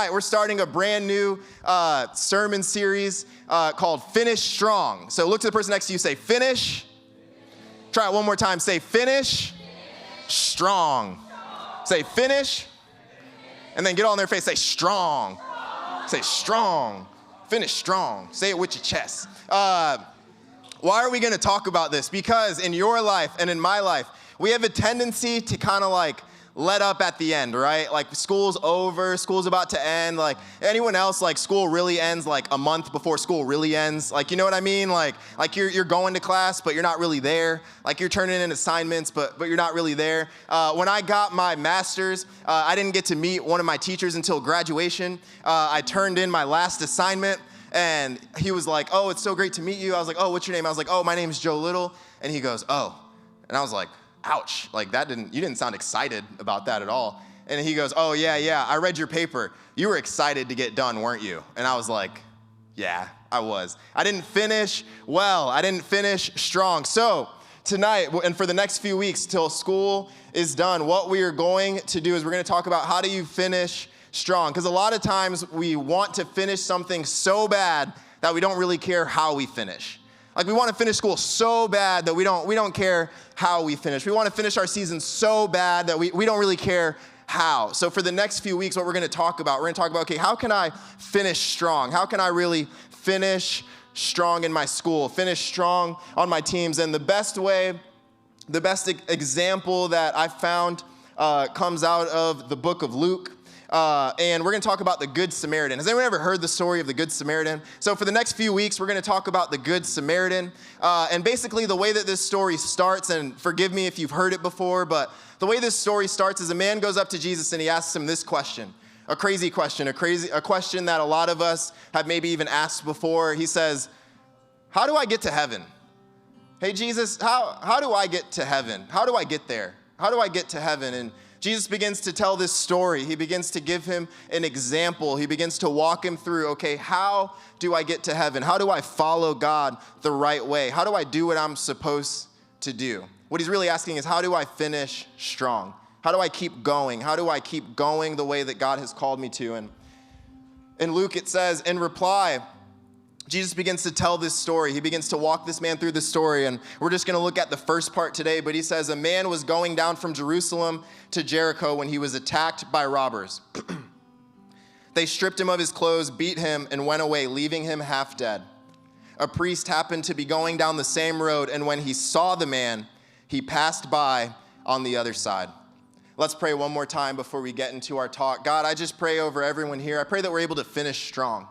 We're starting a brand new sermon series called Finish Strong. So look to the person next to you, say finish. Try it one more time, say finish strong. Say finish, and then get all in their face, say strong. Say strong, finish strong. Say it with your chest. Why are we gonna talk about this? Because in your life and in my life, we have a tendency to kind of like let up at the end, right? Like school's over, school's about to end. Like anyone else, like school really ends like a month before school really ends. Like, you know what I mean? Like you're going to class, but you're not really there. Like you're turning in assignments, but you're not really there. When I got my master's, I didn't get to meet one of my teachers until graduation. I turned in my last assignment and he was like, "Oh, it's so great to meet you." I was like, "Oh, what's your name?" I was like, "Oh, my name is Joe Little." And he goes, "Oh." And I was like, ouch, like you didn't sound excited about that at all. And he goes, "Oh, yeah, I read your paper. You were excited to get done, weren't you?" And I was like, yeah, I was. I didn't finish well. I didn't finish strong. So tonight, and for the next few weeks till school is done, what we are going to do is we're going to talk about how do you finish strong. Because a lot of times we want to finish something so bad that we don't really care how we finish. Like we want to finish school so bad that we don't care how we finish. We want to finish our season so bad that we don't really care how. So for the next few weeks, what we're going to talk about, okay, how can I finish strong? How can I really finish strong in my school, finish strong on my teams? And the best example that I found comes out of the book of Luke. And we're going to talk about the Good Samaritan. Has anyone ever heard the story of the Good Samaritan? So for the next few weeks, we're going to talk about the Good Samaritan. And basically the way that this story starts, and forgive me if you've heard it before, but the way this story starts is a man goes up to Jesus and he asks him this question, a crazy question, a question that a lot of us have maybe even asked before. He says, "How do I get to heaven? Hey, Jesus, how do I get to heaven? How do I get there? How do I get to heaven?" And Jesus begins to tell this story. He begins to give him an example. He begins to walk him through, okay, how do I get to heaven? How do I follow God the right way? How do I do what I'm supposed to do? What he's really asking is, how do I finish strong? How do I keep going? How do I keep going the way that God has called me to? And in Luke, it says, in reply, Jesus begins to tell this story. He begins to walk this man through the story, and we're just going to look at the first part today, but he says, a man was going down from Jerusalem to Jericho when he was attacked by robbers. They stripped him of his clothes, beat him, and went away, leaving him half dead. A priest happened to be going down the same road, and when he saw the man, he passed by on the other side. Let's pray one more time before we get into our talk. God, I just pray over everyone here. I pray that we're able to finish strong.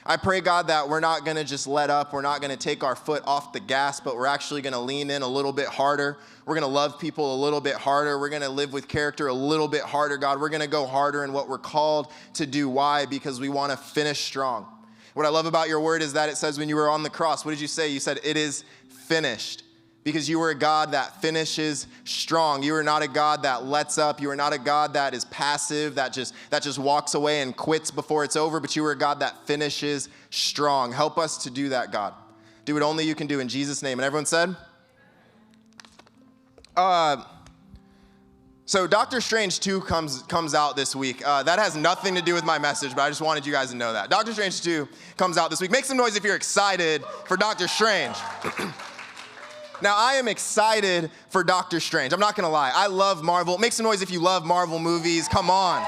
I pray, God, that we're not going to just let up. We're not going to take our foot off the gas, but we're actually going to lean in a little bit harder. We're going to love people a little bit harder. We're going to live with character a little bit harder, God. We're going to go harder in what we're called to do. Why? Because we want to finish strong. What I love about your word is that it says when you were on the cross, what did you say? You said, "It is finished." Because you were a God that finishes strong. You are not a God that lets up. You are not a God that is passive, that just walks away and quits before it's over, but you are a God that finishes strong. Help us to do that, God. Do what only you can do in Jesus' name. And everyone said? So Doctor Strange 2 comes out this week. That has nothing to do with my message, but I just wanted you guys to know that. Doctor Strange 2 comes out this week. Make some noise if you're excited for Doctor Strange. Now, I am excited for Doctor Strange. I'm not going to lie. I love Marvel. Make some noise if you love Marvel movies. Come on.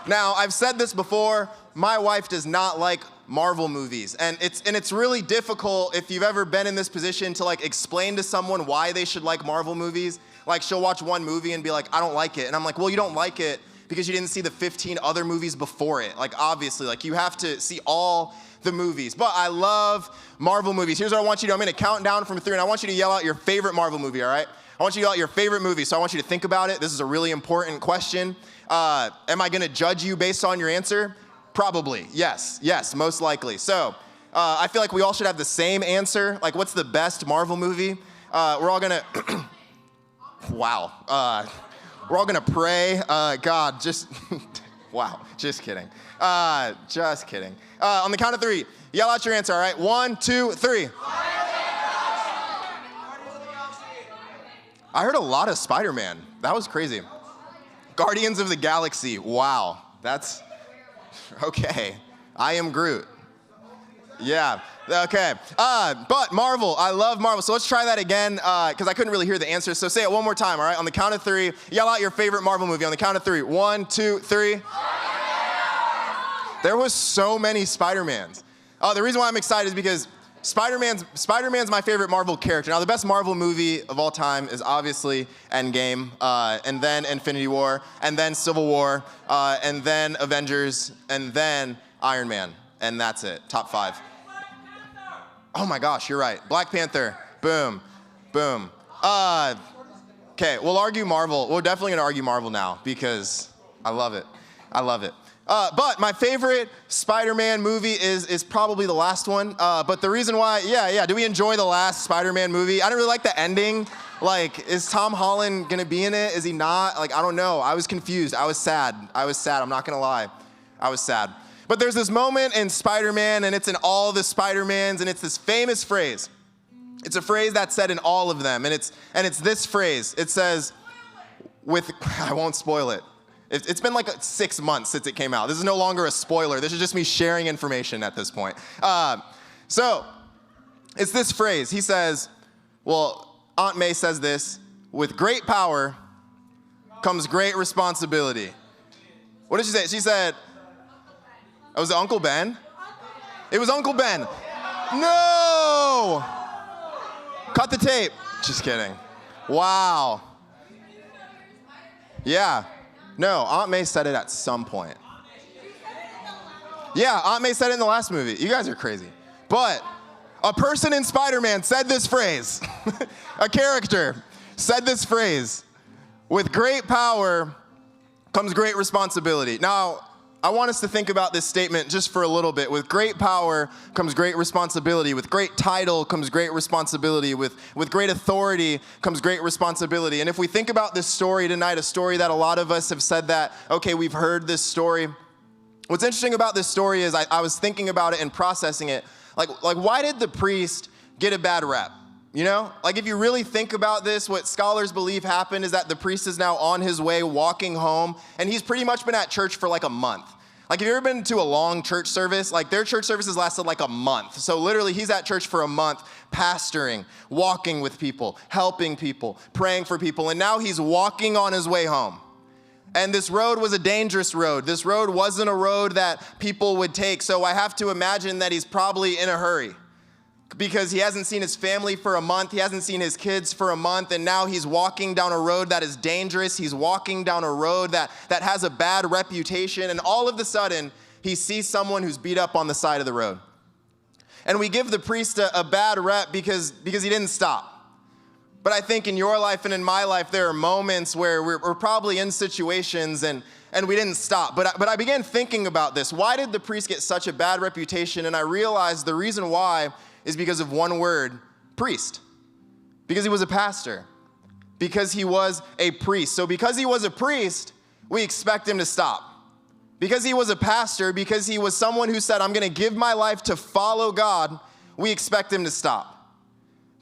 Now, I've said this before. My wife does not like Marvel movies. And it's really difficult if you've ever been in this position to like explain to someone why they should like Marvel movies. Like she'll watch one movie and be like, "I don't like it." And I'm like, "Well, you don't like it because you didn't see the 15 other movies before it." Like obviously, like you have to see all the movies. But I love Marvel movies. Here's what I want you to do. I'm going to count down from 3, and I want you to yell out your favorite Marvel movie, all right? I want you to yell out your favorite movie, so I want you to think about it. This is a really important question. Am I going to judge you based on your answer? Probably. Yes, most likely. So I feel like we all should have the same answer. Like, what's the best Marvel movie? We're all going to... Wow. We're all going to pray. God, just... Wow, just kidding. Just kidding. On the count of 3, yell out your answer, all right? 1, 2, 3. I heard a lot of Spider-Man. That was crazy. Guardians of the Galaxy. Wow, that's Okay. I am Groot. Yeah. Okay. But Marvel, I love Marvel. So let's try that again because I couldn't really hear the answer. So say it one more time, all right? On the count of 3, yell out your favorite Marvel movie. On the count of 3. 1, 2, 3. There was so many Spider-Mans. The reason why I'm excited is because Spider-Man's my favorite Marvel character. Now, the best Marvel movie of all time is obviously Endgame, and then Infinity War, and then Civil War, and then Avengers, and then Iron Man. And that's it. Top 5. Oh my gosh, you're right. Black Panther. Boom. Boom. Okay, we'll argue Marvel. We're definitely going to argue Marvel now because I love it. I love it. But my favorite Spider-Man movie is probably the last one. But the reason why, do we enjoy the last Spider-Man movie? I didn't really like the ending. Like, is Tom Holland going to be in it? Is he not? Like, I don't know. I was confused. I was sad. I'm not going to lie. I was sad. But there's this moment in Spider-Man, and it's in all the Spider-Mans, and it's this famous phrase. It's a phrase that's said in all of them, and it's this phrase. It says, I won't spoil it. It's been like 6 months since it came out. This is no longer a spoiler. This is just me sharing information at this point. So it's this phrase. He says, well, Aunt May says this, with great power comes great responsibility. What did she say? She said, oh, was it Uncle Ben? It was Uncle Ben. No! Cut the tape. Just kidding. Wow. Yeah. No, Aunt May said it at some point. Yeah, Aunt May said it in the last movie. You guys are crazy. But a person in Spider-Man said this phrase. A character said this phrase. With great power comes great responsibility. Now, I want us to think about this statement just for a little bit. With great power comes great responsibility. With great title comes great responsibility. With great authority comes great responsibility. And if we think about this story tonight, a story that a lot of us have said that, okay, we've heard this story. What's interesting about this story is I was thinking about it and processing it. Like why did the priest get a bad rep? You know, like if you really think about this, what scholars believe happened is that the priest is now on his way walking home, and he's pretty much been at church for like a month. Like, have you ever been to a long church service? Like, their church services lasted like a month. So literally, he's at church for a month, pastoring, walking with people, helping people, praying for people, and now he's walking on his way home. And this road was a dangerous road. This road wasn't a road that people would take, so I have to imagine that he's probably in a hurry because he hasn't seen his family for a month, he hasn't seen his kids for a month, and now he's walking down a road that is dangerous. He's walking down a road that has a bad reputation, and all of a sudden, he sees someone who's beat up on the side of the road. And we give the priest a bad rep because he didn't stop. But I think in your life and in my life, there are moments where we're probably in situations and we didn't stop. But I began thinking about this. Why did the priest get such a bad reputation? And I realized the reason why is because of one word, priest. Because he was a pastor. Because he was a priest. So because he was a priest, we expect him to stop. Because he was a pastor, because he was someone who said, I'm going to give my life to follow God, we expect him to stop.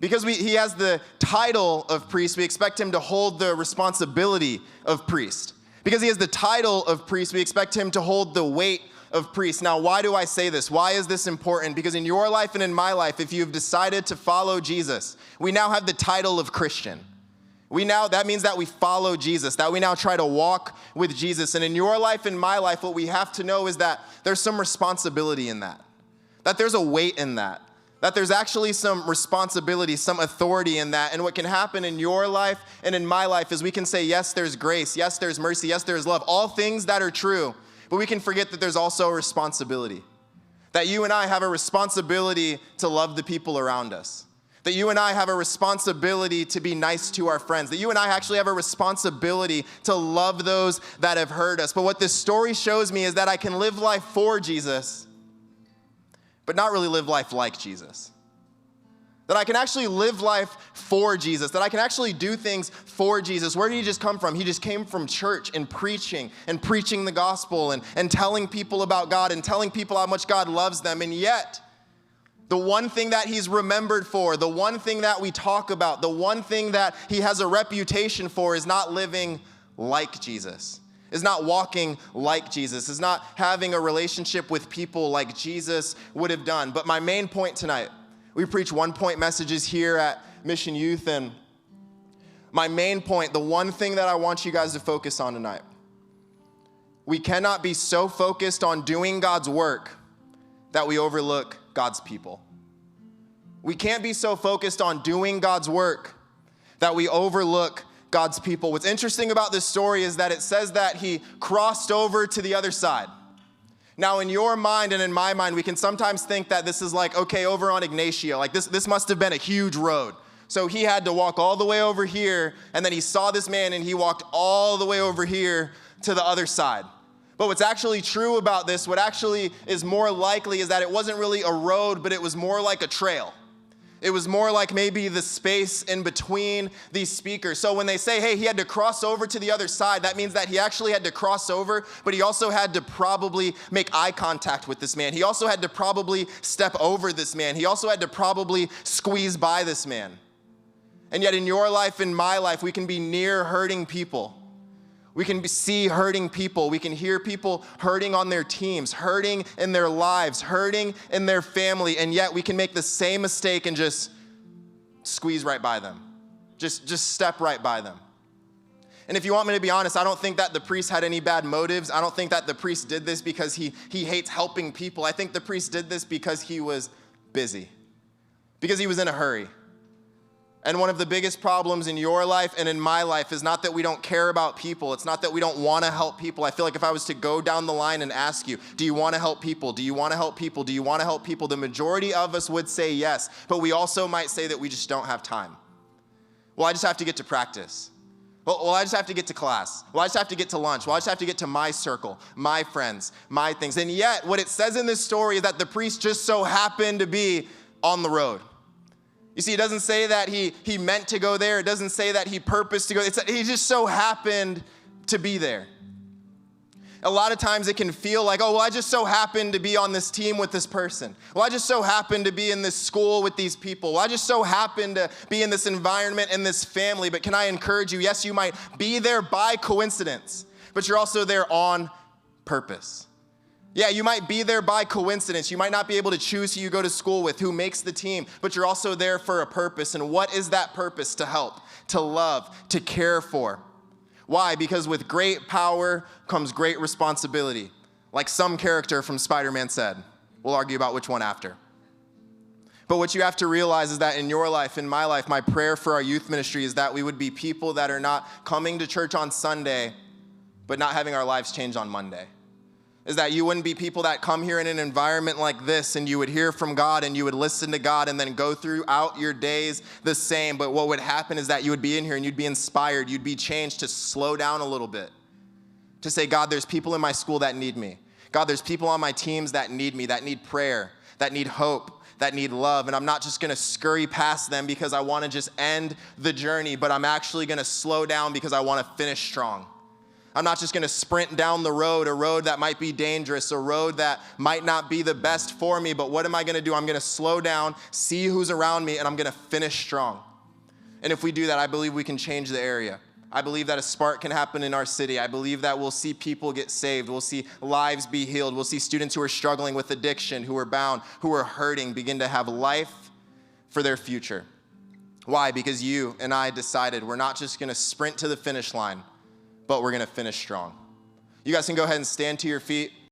Because he has the title of priest, we expect him to hold the responsibility of priest. Because he has the title of priest, we expect him to hold the weight of priest. Now, why do I say this? Why is this important? Because in your life and in my life, if you've decided to follow Jesus, we now have the title of Christian. That means that we follow Jesus, that we now try to walk with Jesus. And in your life and my life, what we have to know is that there's some responsibility in that there's a weight in that there's actually some responsibility, some authority in that. And what can happen in your life and in my life is we can say, yes, there's grace, yes, there's mercy, yes, there's love, all things that are true. But we can forget that there's also a responsibility. That you and I have a responsibility to love the people around us. That you and I have a responsibility to be nice to our friends. That you and I actually have a responsibility to love those that have hurt us. But what this story shows me is that I can live life for Jesus, but not really live life like Jesus. That I can actually live life for Jesus. That I can actually do things for Jesus. Where did he just come from? He just came from church and preaching the gospel and telling people about God and telling people how much God loves them. And yet, the one thing that he's remembered for, the one thing that we talk about, the one thing that he has a reputation for is not living like Jesus. is not walking like Jesus, is not having a relationship with people like Jesus would have done. But my main point tonight, we preach one-point messages here at Mission Youth, and my main point, the one thing that I want you guys to focus on tonight, we cannot be so focused on doing God's work that we overlook God's people. We can't be so focused on doing God's work that we overlook God's people. What's interesting about this story is that it says that he crossed over to the other side. Now, in your mind and in my mind, we can sometimes think that this is like, okay, over on Ignacio, like this must have been a huge road. So he had to walk all the way over here, and then he saw this man and he walked all the way over here to the other side. But what's actually true about this, what actually is more likely, is that it wasn't really a road, but it was more like a trail. It was more like maybe the space in between these speakers. So when they say, hey, he had to cross over to the other side, that means that he actually had to cross over, but he also had to probably make eye contact with this man. He also had to probably step over this man. He also had to probably squeeze by this man. And yet in your life, in my life, we can be near hurting people. We can see hurting people. We can hear people hurting on their teams, hurting in their lives, hurting in their family, and yet we can make the same mistake and just squeeze right by them. Just step right by them. And if you want me to be honest, I don't think that the priest had any bad motives. I don't think that the priest did this because he hates helping people. I think the priest did this because he was busy, because he was in a hurry. And one of the biggest problems in your life and in my life is not that we don't care about people. It's not that we don't want to help people. I feel like if I was to go down the line and ask you, do you want to help people? Do you want to help people? Do you want to help people? The majority of us would say yes, but we also might say that we just don't have time. Well, I just have to get to practice. Well, I just have to get to class. Well, I just have to get to lunch. Well, I just have to get to my circle, my friends, my things. And yet, what it says in this story is that the priest just so happened to be on the road. You see, it doesn't say that he meant to go there. It doesn't say that he purposed to go. It's that he just so happened to be there. A lot of times it can feel like, oh, well, I just so happened to be on this team with this person. Well, I just so happened to be in this school with these people. Well, I just so happened to be in this environment and this family. But can I encourage you, yes, you might be there by coincidence, but you're also there on purpose. Yeah, you might be there by coincidence. You might not be able to choose who you go to school with, who makes the team, but you're also there for a purpose. And what is that purpose? To help, to love, to care for. Why? Because with great power comes great responsibility. Like some character from Spider-Man said. We'll argue about which one after. But what you have to realize is that in your life, in my life, my prayer for our youth ministry is that we would be people that are not coming to church on Sunday, but not having our lives change on Monday. Is that you wouldn't be people that come here in an environment like this and you would hear from God and you would listen to God and then go throughout your days the same. But what would happen is that you would be in here and you'd be inspired. You'd be changed to slow down a little bit. To say, God, there's people in my school that need me. God, there's people on my teams that need me, that need prayer, that need hope, that need love. And I'm not just going to scurry past them because I want to just end the journey, but I'm actually going to slow down because I want to finish strong. I'm not just going to sprint down the road, a road that might be dangerous, a road that might not be the best for me, but what am I going to do? I'm going to slow down, see who's around me, and I'm going to finish strong. And if we do that, I believe we can change the area. I believe that a spark can happen in our city. I believe that we'll see people get saved. We'll see lives be healed. We'll see students who are struggling with addiction, who are bound, who are hurting, begin to have life for their future. Why? Because you and I decided we're not just going to sprint to the finish line, but we're going to finish strong. You guys can go ahead and stand to your feet.